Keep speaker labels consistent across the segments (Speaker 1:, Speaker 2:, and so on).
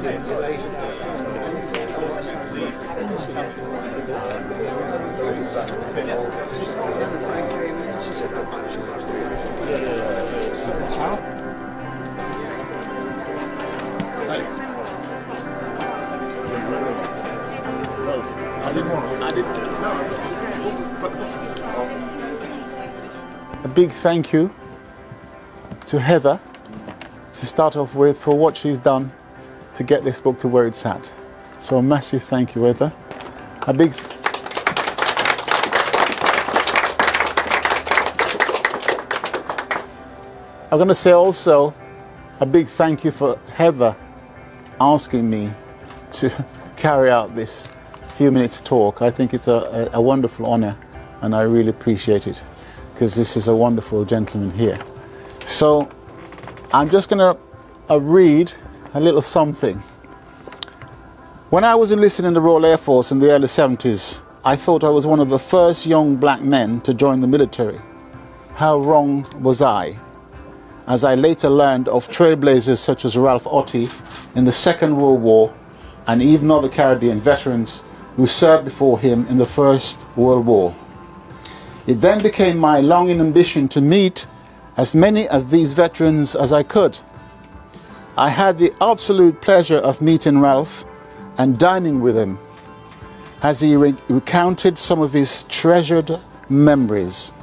Speaker 1: A big thank you to Heather to start off with for what she's done to get this book to where it's at. So a massive thank you, Heather. A big I'm going to say also a big thank you for Heather asking me to carry out this few minutes talk. I think it's a wonderful honor, and I really appreciate it, because this is a wonderful gentleman here. So I'm just going to read a little something. When I was enlisted in the Royal Air Force in the early 70s, I thought I was one of the first young black men to join the military. How wrong was I? As I later learned of trailblazers such as Ralph Ottey in the Second World War, and even other Caribbean veterans who served before him in the First World War. It then became my longing ambition to meet as many of these veterans as I could. I had the absolute pleasure of meeting Ralph and dining with him as he recounted some of his treasured memories.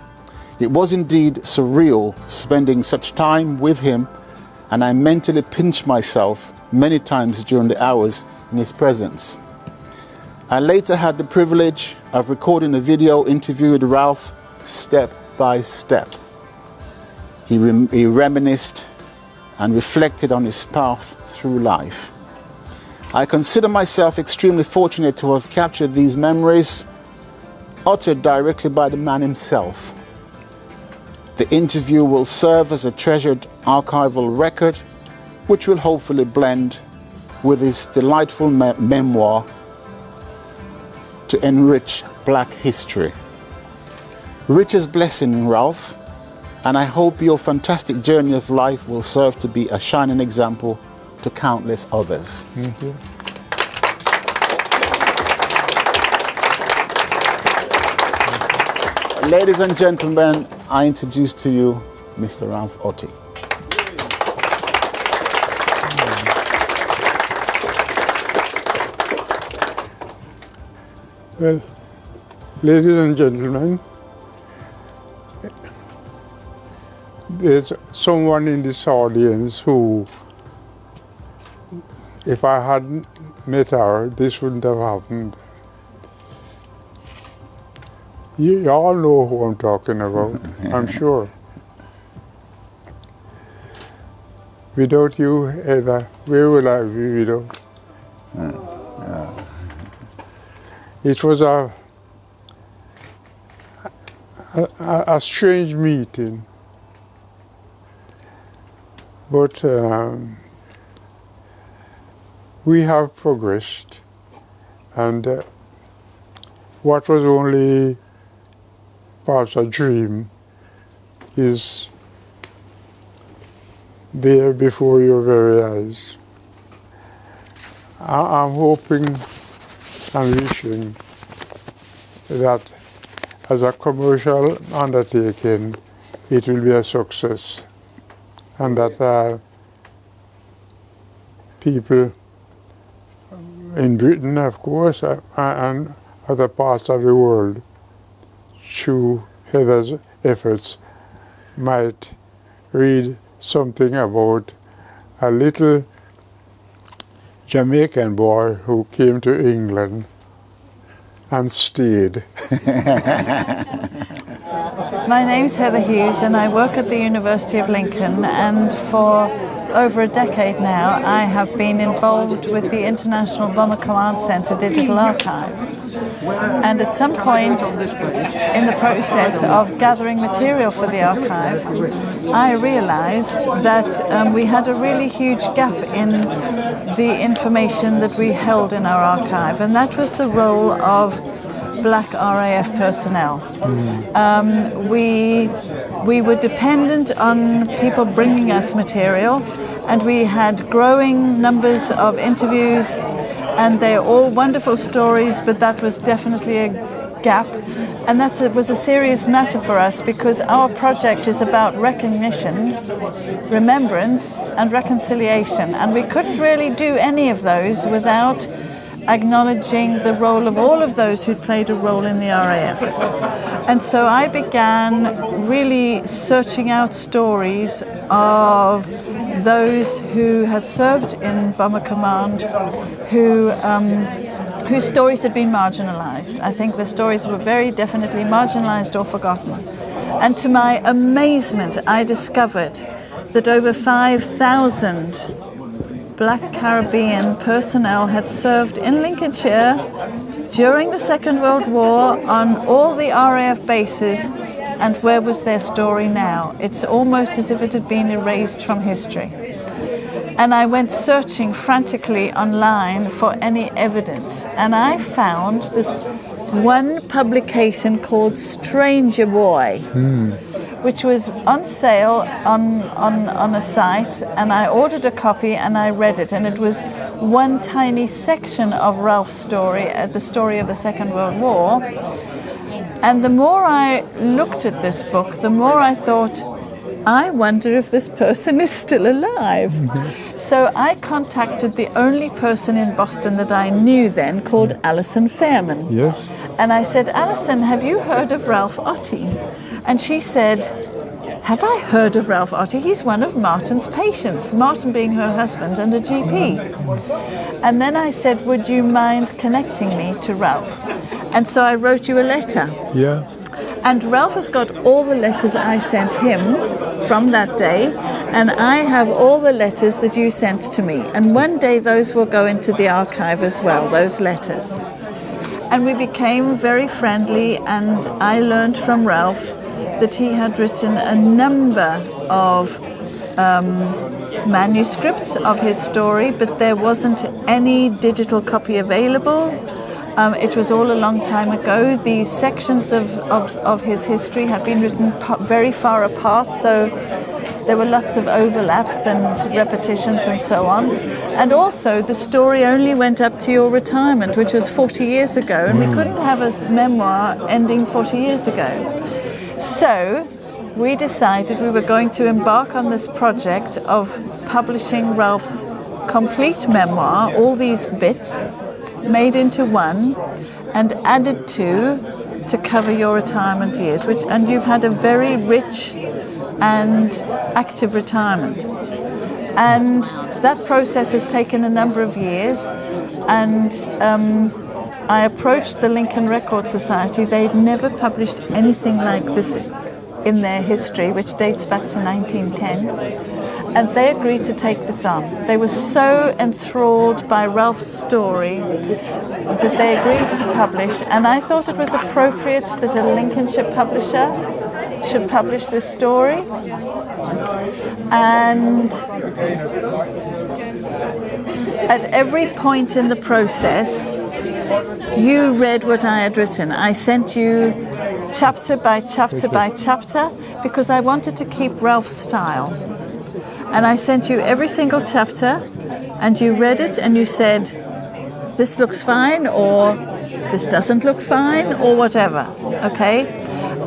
Speaker 1: It was indeed surreal spending such time with him, and I mentally pinched myself many times during the hours in his presence. I later had the privilege of recording a video interview with Ralph step by step. He reminisced and reflected on his path through life. I consider myself extremely fortunate to have captured these memories, uttered directly by the man himself. The interview will serve as a treasured archival record, which will hopefully blend with his delightful memoir to enrich Black history. Richest blessing, Ralph, and I hope your fantastic journey of life will serve to be a shining example to countless others.
Speaker 2: Thank you.
Speaker 1: Ladies and gentlemen, I introduce to you Mr. Ralph Ottey.
Speaker 2: Well, ladies and gentlemen, there's someone in this audience who, if I hadn't met her, this wouldn't have happened. You all know who I'm talking about, I'm sure. Without you, Heather, where will I be without? It was a strange meeting, but we have progressed, and what was only perhaps a dream is there before your very eyes. I'm hoping and wishing that as a commercial undertaking it will be a success, and that people in Britain, of course, and other parts of the world, through Heather's efforts, might read something about a little Jamaican boy who came to England and stayed.
Speaker 3: My name's Heather Hughes and I work at the University of Lincoln, and for over a decade now I have been involved with the International Bomber Command Centre Digital Archive. And at some point in the process of gathering material for the archive, I realized that we had a really huge gap in the information that we held in our archive, and that was the role of black RAF personnel. We were dependent on people bringing us material, and we had growing numbers of interviews, and they're all wonderful stories, but that was definitely a gap. And it was a serious matter for us, because our project is about recognition, remembrance, and reconciliation. And we couldn't really do any of those without acknowledging the role of all of those who played a role in the RAF. And so I began really searching out stories of those who had served in Bomber Command, whose stories had been marginalized. I think the stories were very definitely marginalized or forgotten. And to my amazement, I discovered that over 5,000 Black Caribbean personnel had served in Lincolnshire during the Second World War on all the RAF bases. And where was their story now? It's almost as if it had been erased from history. And I went searching frantically online for any evidence. And I found this one publication called Stranger Boy, which was on sale on a site. And I ordered a copy and I read it. And it was one tiny section of Ralph's story, the story of the Second World War. And the more I looked at this book, the more I thought, I wonder if this person is still alive. So I contacted the only person in Boston that I knew then, called Alison Fairman.
Speaker 2: Yes.
Speaker 3: And I said, Alison, have you heard of Ralph Ottey? And she said, have I heard of Ralph Ottey? He's one of Martin's patients, Martin being her husband and a GP. And then I said, would you mind connecting me to Ralph? And so I wrote you a letter.
Speaker 2: Yeah.
Speaker 3: And Ralph has got all the letters I sent him from that day, and I have all the letters that you sent to me. And one day those will go into the archive as well, those letters. And we became very friendly, and I learned from Ralph that he had written a number of manuscripts of his story, but there wasn't any digital copy available. It was all a long time ago. These sections of his history had been written very far apart, so there were lots of overlaps and repetitions and so on. And also, the story only went up to your retirement, which was 40 years ago, and we couldn't have a memoir ending 40 years ago. So we decided we were going to embark on this project of publishing Ralph's complete memoir, all these bits, made into one and added to cover your retirement years, and you've had a very rich and active retirement. And that process has taken a number of years, and I approached the Lincoln Record Society. They'd never published anything like this in their history, which dates back to 1910. And they agreed to take this on. They were so enthralled by Ralph's story that they agreed to publish. And I thought it was appropriate that a Lincolnshire publisher should publish this story. And at every point in the process, you read what I had written. I sent you chapter by chapter by chapter, because I wanted to keep Ralph's style. And I sent you every single chapter, and you read it and you said, this looks fine, or this doesn't look fine, or whatever, okay?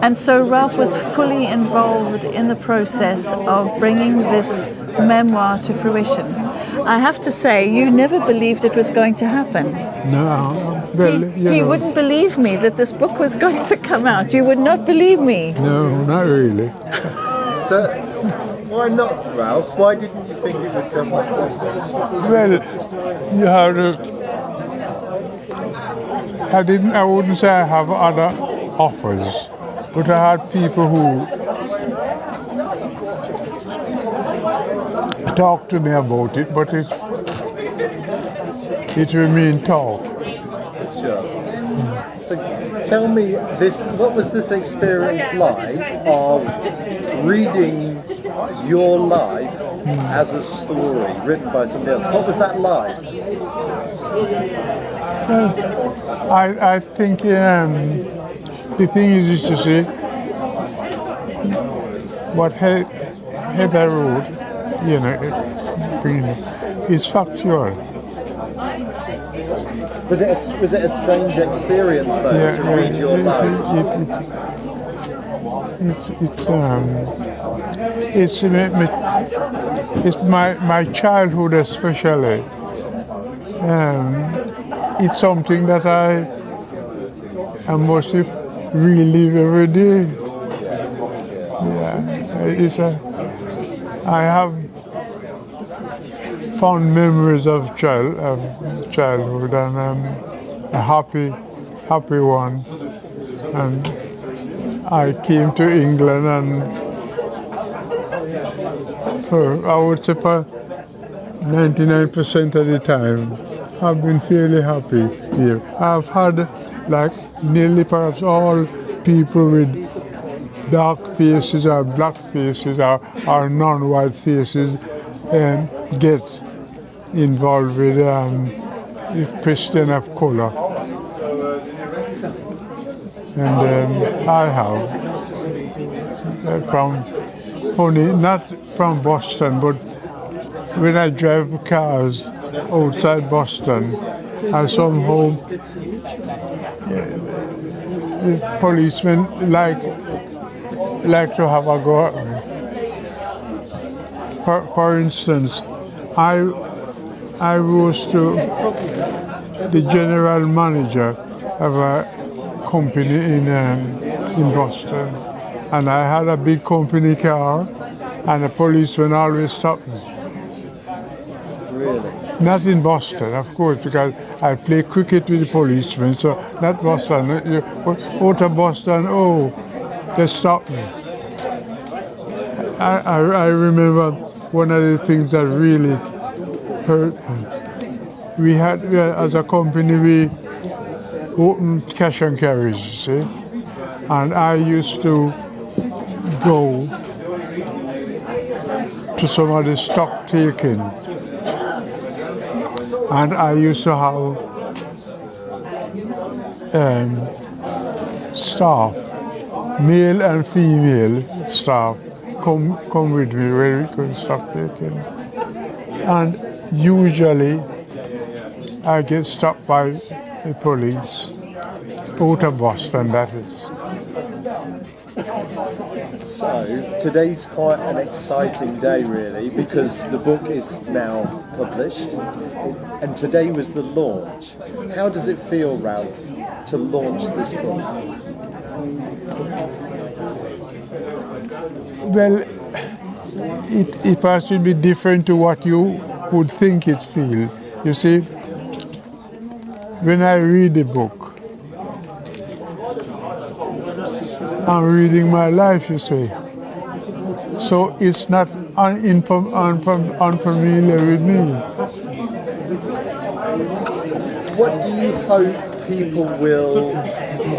Speaker 3: And so Ralph was fully involved in the process of bringing this memoir to fruition. I have to say, you never believed it was going to happen.
Speaker 2: No, well,
Speaker 3: He wouldn't believe me that this book was going to come out. You would not believe me.
Speaker 2: No, not really.
Speaker 4: So, why not, Ralph? Why didn't you think it would come out?
Speaker 2: Well, you have to... I wouldn't say I have other offers, but I had people who talked to me about it, but it remained talk.
Speaker 4: Sure. So tell me what was this experience like of reading your life as a story written by somebody else? What was that like?
Speaker 2: I think the thing is to say what Heather wrote, is factual.
Speaker 4: Was it a strange experience though to read your life?
Speaker 2: It's my childhood especially. It's something that I must relive every day. Yeah, I have fond memories of childhood and a happy one. And I came to England and I would say for 99% of the time I've been fairly happy here. I've had like nearly perhaps all people with dark faces or black faces or non-white faces get involved with Christian of color. And I have not from Boston, but when I drive cars outside Boston, I somehow the policemen like to have a go at me. For instance, I was to the general manager of a company in Boston, and I had a big company car, and the policeman always stopped me.
Speaker 4: Really?
Speaker 2: Not in Boston, of course, because I play cricket with the policemen, so not Boston. Out of Boston, they stopped me. I remember one of the things that really hurt me. We had, as a company, we opened cash and carries, you see, and I used to go to some of the stock taking, and I used to have staff, male and female staff, come with me where we could stock taking, and usually I get stopped by the police, out of Boston, that is.
Speaker 4: So, today's quite an exciting day really, because the book is now published, and today was the launch. How does it feel, Ralph, to launch this book?
Speaker 2: Well, it has to be different to what you would think it feels. You see, when I read the book, I'm reading my life, you see. So it's not unfamiliar with me.
Speaker 4: What do you hope people will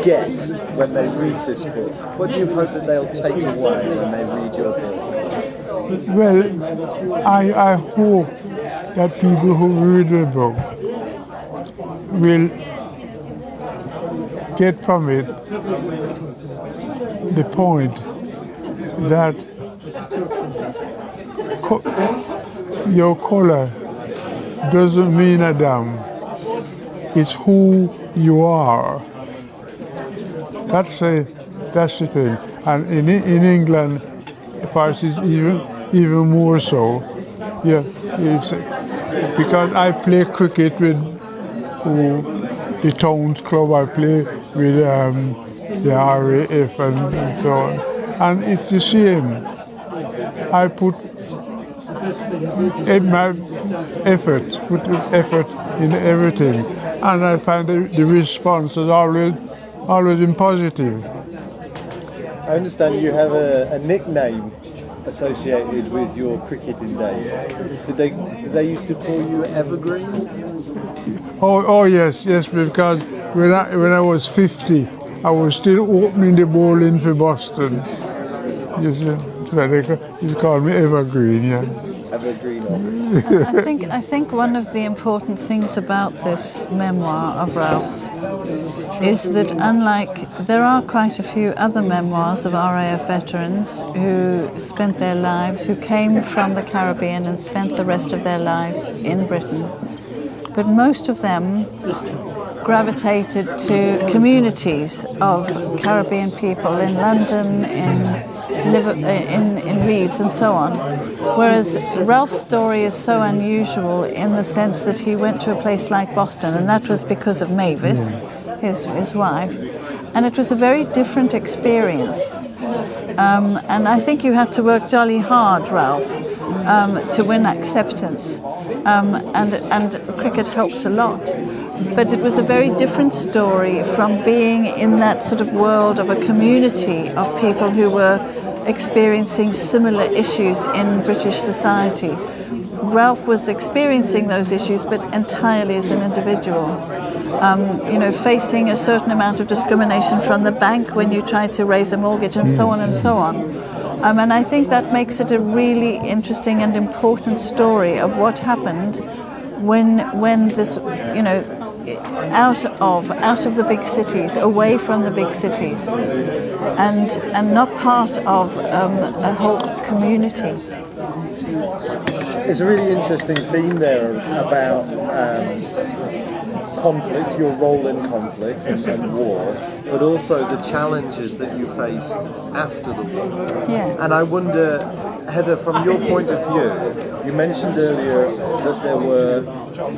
Speaker 4: get when they read this book? What do you hope that they'll take away when they read your book?
Speaker 2: Well, I hope that people who read the book will get from it the point that your color doesn't mean a damn. It's who you are. That's the thing. And in England, perhaps it's even more so. Yeah, it's because I play cricket with the Towns Club. I play with the RAF and so on. And it's the same. I put my effort in everything. And I find the response is always been positive.
Speaker 4: I understand you have a nickname associated with your cricketing days. Did they used to call you Evergreen?
Speaker 2: Oh yes, because when I was 50, I was still opening the bowling for Boston. You see, so they called me Evergreen, yeah.
Speaker 4: evergreen, Ottey.
Speaker 3: I think one of the important things about this memoir of Ralph's is that there are quite a few other memoirs of RAF veterans who spent their lives, who came from the Caribbean and spent the rest of their lives in Britain. But most of them gravitated to communities of Caribbean people in London, in Leeds and so on. Whereas Ralph's story is so unusual in the sense that he went to a place like Boston, and that was because of Mavis, his wife, and it was a very different experience. And I think you had to work jolly hard, Ralph, to win acceptance, and cricket helped a lot. But it was a very different story from being in that sort of world of a community of people who were experiencing similar issues in British society. Ralph was experiencing those issues, but entirely as an individual. Facing a certain amount of discrimination from the bank when you tried to raise a mortgage, and so on and so on. And I think that makes it a really interesting and important story of what happened when this, out of the big cities, away from the big cities, and not part of a whole community.
Speaker 4: It's a really interesting theme there about conflict, your role in conflict and war, but also the challenges that you faced after the war.
Speaker 3: Yeah.
Speaker 4: And I wonder, Heather, from your point of view, you mentioned earlier that there were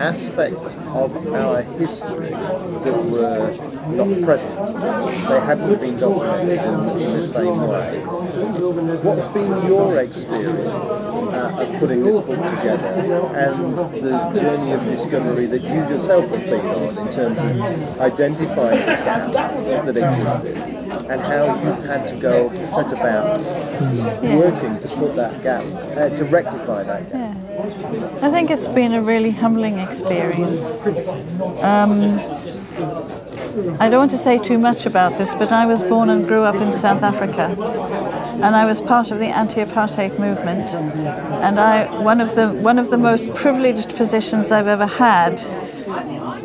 Speaker 4: aspects of our history that were not present. They hadn't been documented in the same way. What's been your experience of putting this book together and the journey of discovery that you yourself have been on in terms of identifying the gap that existed and how you've had to go set about working to put that gap, to rectify that gap?
Speaker 3: Yeah. I think it's been a really humbling experience. I don't want to say too much about this, but I was born and grew up in South Africa, and I was part of the anti-apartheid movement. And one of the most privileged positions I've ever had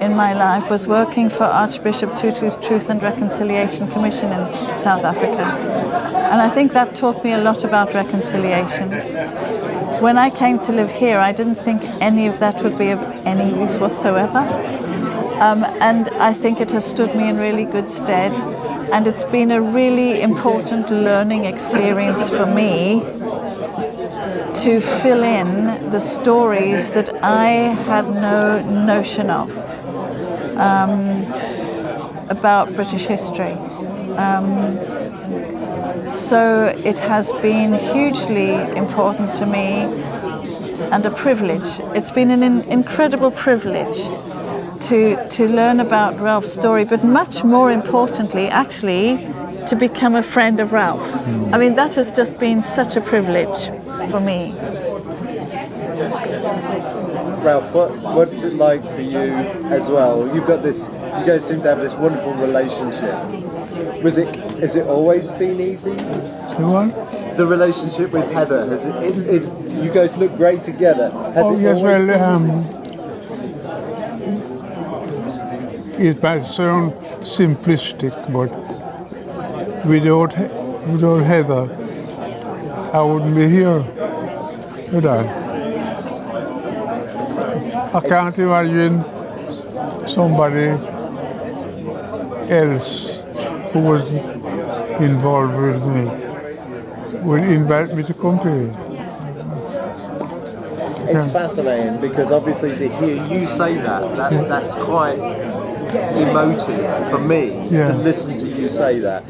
Speaker 3: in my life was working for Archbishop Tutu's Truth and Reconciliation Commission in South Africa. And I think that taught me a lot about reconciliation. When I came to live here, I didn't think any of that would be of any use whatsoever. And I think it has stood me in really good stead. And it's been a really important learning experience for me to fill in the stories that I had no notion of about British history. So it has been hugely important to me and a privilege. It's been an incredible privilege to learn about Ralph's story, but much more importantly, actually, to become a friend of Ralph. I mean, that has just been such a privilege for me.
Speaker 4: Ralph, what's it like for you as well? You guys seem to have this wonderful relationship. Has it always been easy?
Speaker 2: The what?
Speaker 4: The relationship with Heather, you guys look great together.
Speaker 2: It might sound simplistic, but without Heather, I wouldn't be here, would I? I can't imagine somebody else who was involved with me would invite me to come here.
Speaker 4: It's fascinating because obviously to hear you say that's quite emotive for me to listen to you say that.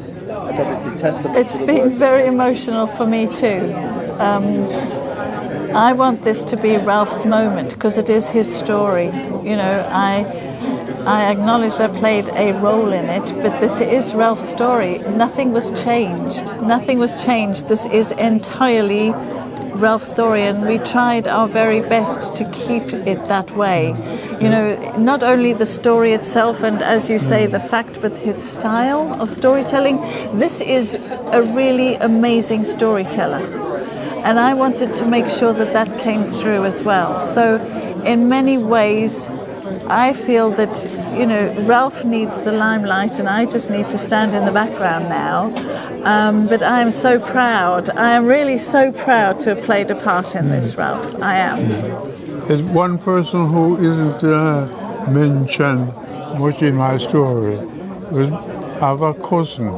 Speaker 4: It's obviously testament
Speaker 3: to the work. It's been very emotional for me too. I want this to be Ralph's moment because it is his story. You know, I acknowledge I played a role in it, but this is Ralph's story. Nothing was changed. Nothing was changed. This is entirely Ralph's story, and we tried our very best to keep it that way. You know, not only the story itself and, as you say, the fact, but his style of storytelling. This is a really amazing storyteller. And I wanted to make sure that that came through as well. So in many ways, I feel that, you know, Ralph needs the limelight and I just need to stand in the background now. But I am so proud. I am really so proud to have played a part in this, Ralph. I am.
Speaker 2: There's one person who isn't mentioned much in my story. I have a cousin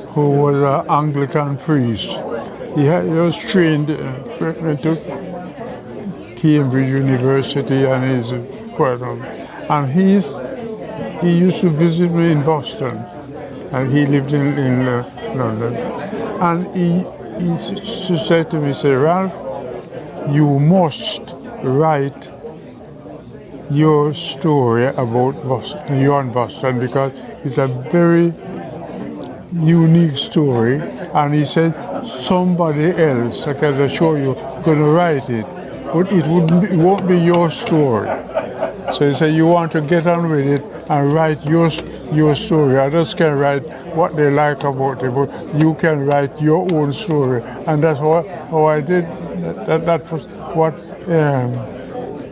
Speaker 2: who was an Anglican priest. He was trained to Cambridge University and he's quite on. And he used to visit me in Boston, and he lived in London. And he said to me, say, Ralph, you must write your story about Boston, you're in Boston, because it's a very unique story. And he said, somebody else, I can assure you, going to write it, but it won't be your story. So he said, you want to get on with it and write your story. Others can write what they like about it, but you can write your own story. And that's how I did. That was what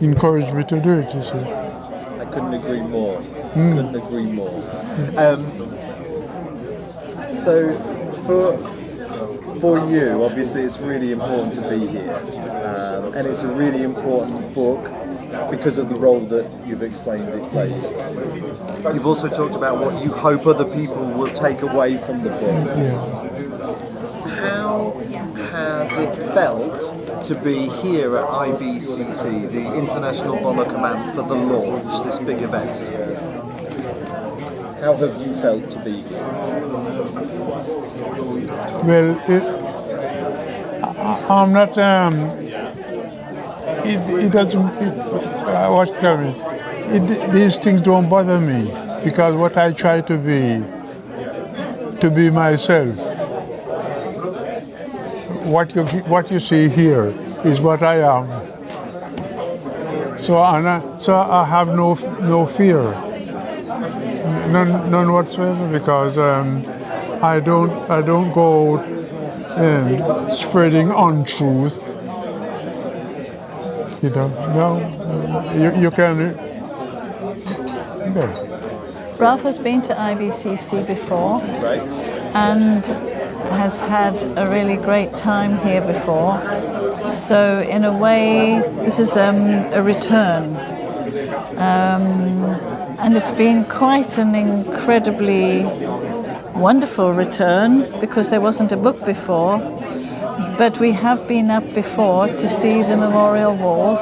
Speaker 2: encouraged me to do it, you see.
Speaker 4: I couldn't agree more. Couldn't agree more. So for you, obviously, it's really important to be here. And it's a really important book because of the role that you've explained it plays. You've also talked about what you hope other people will take away from the book.
Speaker 2: Yeah.
Speaker 4: How has it felt to be here at IBCC, the International Bomber Command, for the launch, this big event? How have you felt to be here?
Speaker 2: Well, I'm not. It doesn't. What's coming? These things don't bother me because what I try to be myself. What you see here is what I am. So I have no fear, none whatsoever, because I don't go out spreading untruth. You know, no, you can. Yeah.
Speaker 3: Ralph has been to IBCC before,
Speaker 4: Right.
Speaker 3: and has had a really great time here before. So in a way, this is a return. And it's been quite an incredibly wonderful return because there wasn't a book before. But we have been up before to see the memorial walls.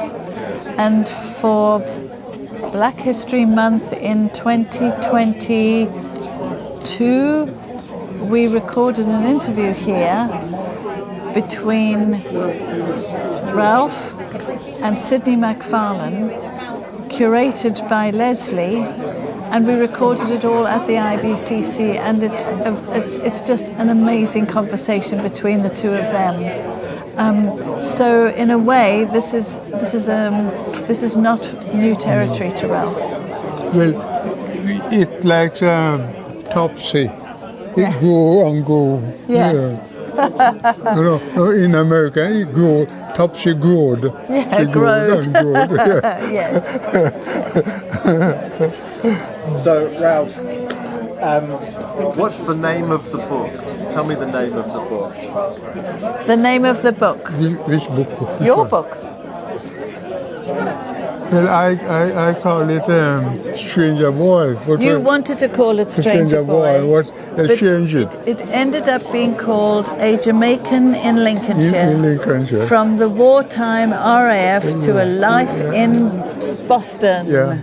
Speaker 3: And for Black History Month in 2022, we recorded an interview here between Ralph and Sydney MacFarlane, curated by Leslie, and we recorded it all at the IBCC, and it's just an amazing conversation between the two of them. So in a way, this is not new territory to Ralph.
Speaker 2: Well, it's like Topsy. It grow and grow.
Speaker 3: Yeah.
Speaker 2: No, in America, it grow. Topsy growed.
Speaker 3: Yeah,
Speaker 2: she growed. And growed. Yeah.
Speaker 3: Yes.
Speaker 4: So, Ralph, what's the name of the book? Tell me the name of the book.
Speaker 3: The name of the book.
Speaker 2: Which book?
Speaker 3: Your book.
Speaker 2: Well, I call it Stranger Boy.
Speaker 3: You wanted to call it Stranger Boy.
Speaker 2: What? They changed it.
Speaker 3: It ended up being called A Jamaican in Lincolnshire.
Speaker 2: In Lincolnshire.
Speaker 3: From the wartime RAF to a life in Boston.
Speaker 2: Yeah.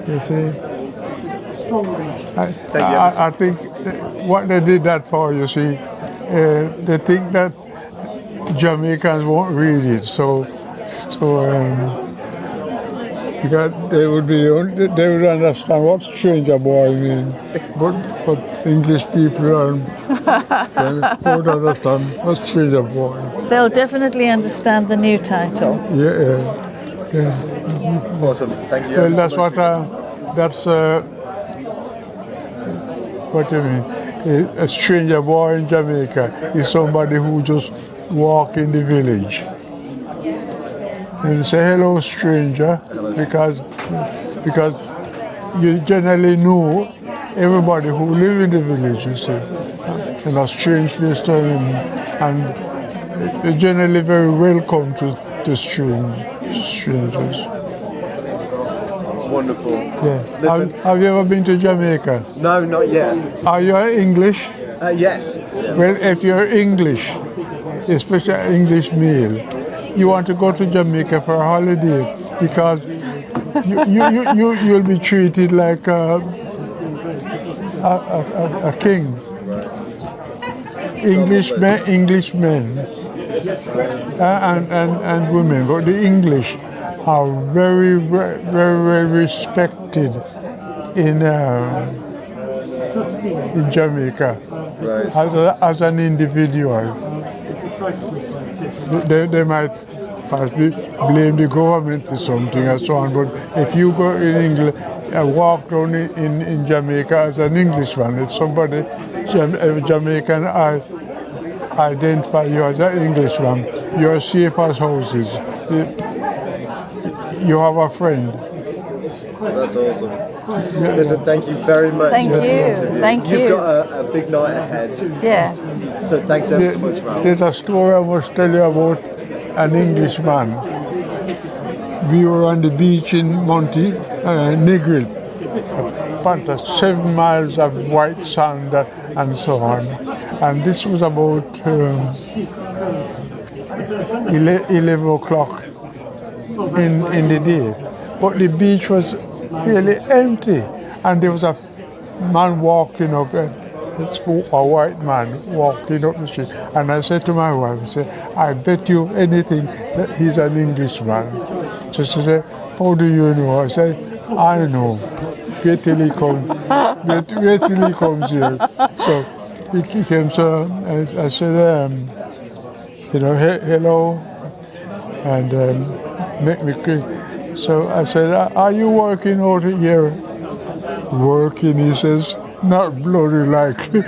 Speaker 2: You see? I think what they did that for, you see, they think that Jamaicans won't read it, so because they would understand what Stranger Boy means, but English people don't understand what Stranger Boy.
Speaker 3: They'll definitely understand the new title.
Speaker 2: Yeah.
Speaker 4: Awesome. Thank you.
Speaker 2: Well, that's what. What do you mean? A stranger boy in Jamaica is somebody who just walk in the village. And say hello, stranger, because you generally know everybody who live in the village, you see. And a strange face to them, and they're generally very welcome to strangers.
Speaker 4: Wonderful.
Speaker 2: Yeah.
Speaker 4: Listen.
Speaker 2: Have you ever been to Jamaica?
Speaker 4: No, not yet.
Speaker 2: Are you English?
Speaker 4: Yes.
Speaker 2: Well, if you're English, especially English male, you want to go to Jamaica for a holiday because you'll be treated like a king. Englishmen and women, but the English are very, very, very respected in Jamaica,
Speaker 4: Right.
Speaker 2: as an individual. They might possibly blame the government for something and so on, but if you go in England and walk down in Jamaica as an Englishman, if somebody, Jamaican, identify you as an Englishman, you're safe as houses. You have a friend.
Speaker 4: That's awesome. Listen, thank you very much.
Speaker 3: Thank
Speaker 4: for the
Speaker 3: you.
Speaker 4: interview.
Speaker 3: Thank you.
Speaker 4: You've got a big night ahead.
Speaker 3: Yeah.
Speaker 4: So thanks ever so much, Ralph.
Speaker 2: There's a story I must tell you about an Englishman. We were on the beach in Monty, Negril. 7 miles of white sand and so on. And this was about 11 o'clock in the day. But the beach was fairly empty. And there was a man walking up, a white man walking up the street. And I said to my wife, I said, I bet you anything that he's an Englishman. So she said, how do you know? I said, I know. Wait till he comes. Wait till he comes here. So he came. So I said, hello, and make me quick. So I said, are you working out here? Working, he says, not bloody likely.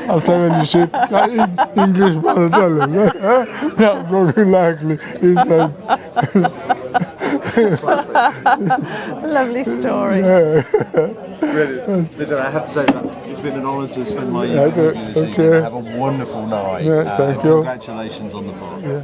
Speaker 2: After when he said, Englishman, I tell him, not bloody likely. He said,
Speaker 3: Lovely story.
Speaker 4: Brilliant. Listen, I have to say that it's been an honour to spend my evening with you this evening. Have a wonderful night.
Speaker 2: Yeah, thank you.
Speaker 4: Congratulations on the book.
Speaker 2: Yeah.